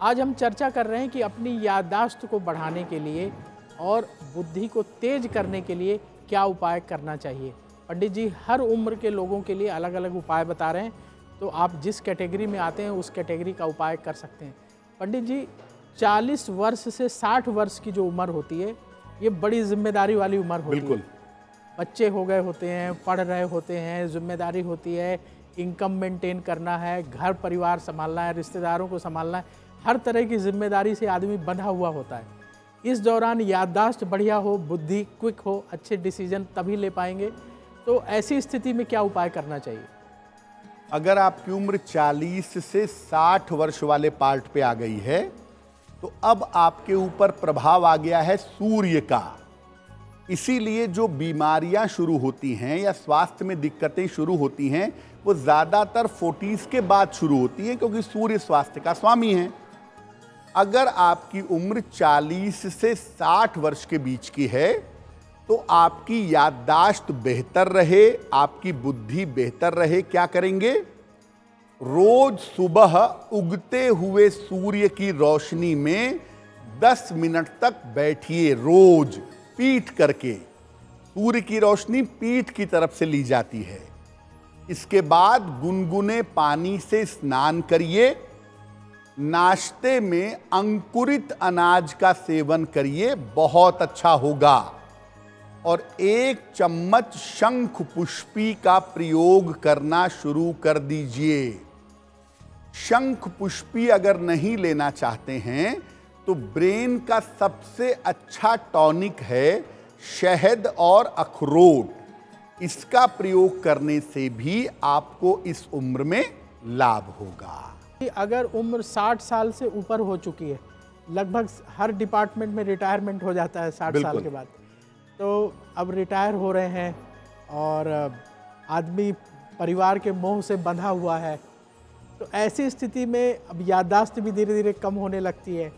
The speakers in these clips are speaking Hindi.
आज हम चर्चा कर रहे हैं कि अपनी याददाश्त को बढ़ाने के लिए और बुद्धि को तेज करने के लिए क्या उपाय करना चाहिए। पंडित जी हर उम्र के लोगों के लिए अलग अलग उपाय बता रहे हैं, तो आप जिस कैटेगरी में आते हैं उस कैटेगरी का उपाय कर सकते हैं। पंडित जी 40 वर्ष से 60 वर्ष की जो उम्र होती है, ये बड़ी जिम्मेदारी वाली उम्र होती है। बच्चे हो गए होते हैं, पढ़ रहे होते हैं, जिम्मेदारी होती है, इनकम मेंटेन करना है, घर परिवार संभालना है, रिश्तेदारों को संभालना है, हर तरह की जिम्मेदारी से आदमी बंधा हुआ होता है। इस दौरान याददाश्त बढ़िया हो, बुद्धि क्विक हो, अच्छे डिसीजन तभी ले पाएंगे। तो ऐसी स्थिति में क्या उपाय करना चाहिए? अगर आपकी उम्र 40 से 60 वर्ष वाले पार्ट पे आ गई है, तो अब आपके ऊपर प्रभाव आ गया है सूर्य का। इसीलिए जो बीमारियां शुरू होती हैं या स्वास्थ्य में दिक्कतें शुरू होती हैं, वो ज़्यादातर 40s के बाद शुरू होती हैं, क्योंकि सूर्य स्वास्थ्य का स्वामी है। अगर आपकी उम्र 40 से 60 वर्ष के बीच की है, तो आपकी याददाश्त बेहतर रहे, आपकी बुद्धि बेहतर रहे, क्या करेंगे? रोज सुबह उगते हुए सूर्य की रोशनी में 10 मिनट तक बैठिए, रोज पीठ करके। सूर्य की रोशनी पीठ की तरफ से ली जाती है। इसके बाद गुनगुने पानी से स्नान करिए। नाश्ते में अंकुरित अनाज का सेवन करिए, बहुत अच्छा होगा। और 1 चम्मच शंख पुष्पी का प्रयोग करना शुरू कर दीजिए। शंख पुष्पी अगर नहीं लेना चाहते हैं, तो ब्रेन का सबसे अच्छा टॉनिक है शहद और अखरोट। इसका प्रयोग करने से भी आपको इस उम्र में लाभ होगा। अगर उम्र 60 साल से ऊपर हो चुकी है, लगभग हर डिपार्टमेंट में रिटायरमेंट हो जाता है 60 साल के बाद, तो अब रिटायर हो रहे हैं और आदमी परिवार के मोह से बंधा हुआ है, तो ऐसी स्थिति में अब याददाश्त भी धीरे धीरे कम होने लगती है।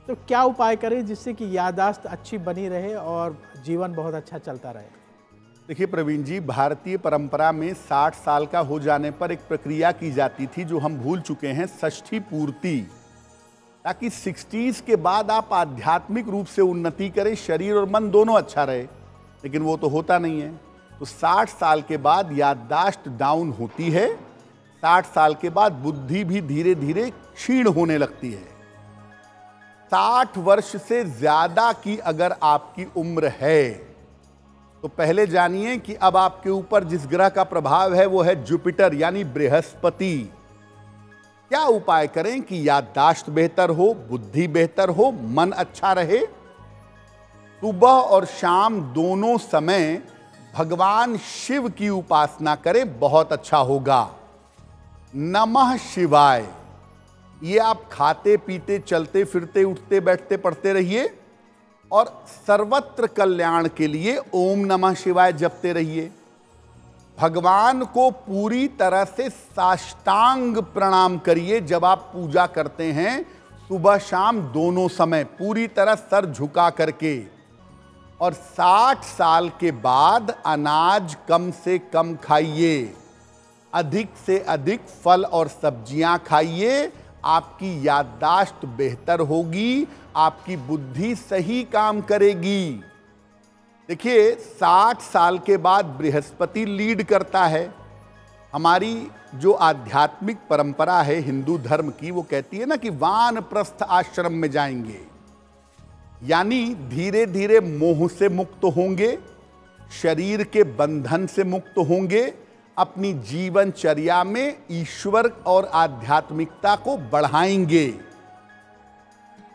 तो क्या उपाय करें जिससे कि याददाश्त अच्छी बनी रहे और जीवन बहुत अच्छा चलता रहे? देखिए प्रवीण जी, भारतीय परंपरा में 60 साल का हो जाने पर एक प्रक्रिया की जाती थी जो हम भूल चुके हैं, षष्ठी पूर्ति, ताकि 60s के बाद आप आध्यात्मिक रूप से उन्नति करें, शरीर और मन दोनों अच्छा रहे। लेकिन वो तो होता नहीं है। तो 60 साल के बाद याददाश्त डाउन होती है। 60 साल के बाद बुद्धि भी धीरे धीरे क्षीण होने लगती है। 60 वर्ष से ज्यादा की अगर आपकी उम्र है, तो पहले जानिए कि अब आपके ऊपर जिस ग्रह का प्रभाव है वो है जुपिटर, यानी बृहस्पति। क्या उपाय करें कि याददाश्त बेहतर हो, बुद्धि बेहतर हो, मन अच्छा रहे? सुबह और शाम दोनों समय भगवान शिव की उपासना करें, बहुत अच्छा होगा। नमः शिवाय, ये आप खाते पीते, चलते फिरते, उठते बैठते पढ़ते रहिए। और सर्वत्र कल्याण के लिए ओम नमः शिवाय जपते रहिए। भगवान को पूरी तरह से साष्टांग प्रणाम करिए। जब आप पूजा करते हैं, सुबह शाम दोनों समय पूरी तरह सर झुका करके। और 60 साल के बाद अनाज कम से कम खाइए, अधिक से अधिक फल और सब्जियां खाइए। आपकी याददाश्त बेहतर होगी, आपकी बुद्धि सही काम करेगी। देखिए 60 साल के बाद बृहस्पति लीड करता है। हमारी जो आध्यात्मिक परंपरा है हिंदू धर्म की, वो कहती है ना कि वानप्रस्थ आश्रम में जाएंगे, यानी धीरे धीरे मोह से मुक्त होंगे, शरीर के बंधन से मुक्त होंगे, अपनी जीवनचर्या में ईश्वर और आध्यात्मिकता को बढ़ाएंगे।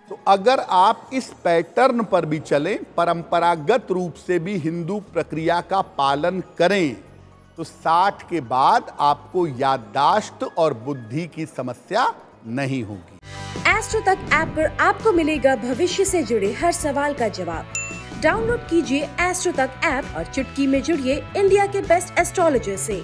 तो अगर आप इस पैटर्न पर भी चलें, परंपरागत रूप से भी हिंदू प्रक्रिया का पालन करें, तो 60 के बाद आपको याददाश्त और बुद्धि की समस्या नहीं होगी। एस्ट्रो तक ऐप पर आपको मिलेगा भविष्य से जुड़े हर सवाल का जवाब। डाउनलोड कीजिए एस्ट्रो तक ऐप और चुटकी में जुड़िए इंडिया के बेस्ट एस्ट्रोलॉजर से।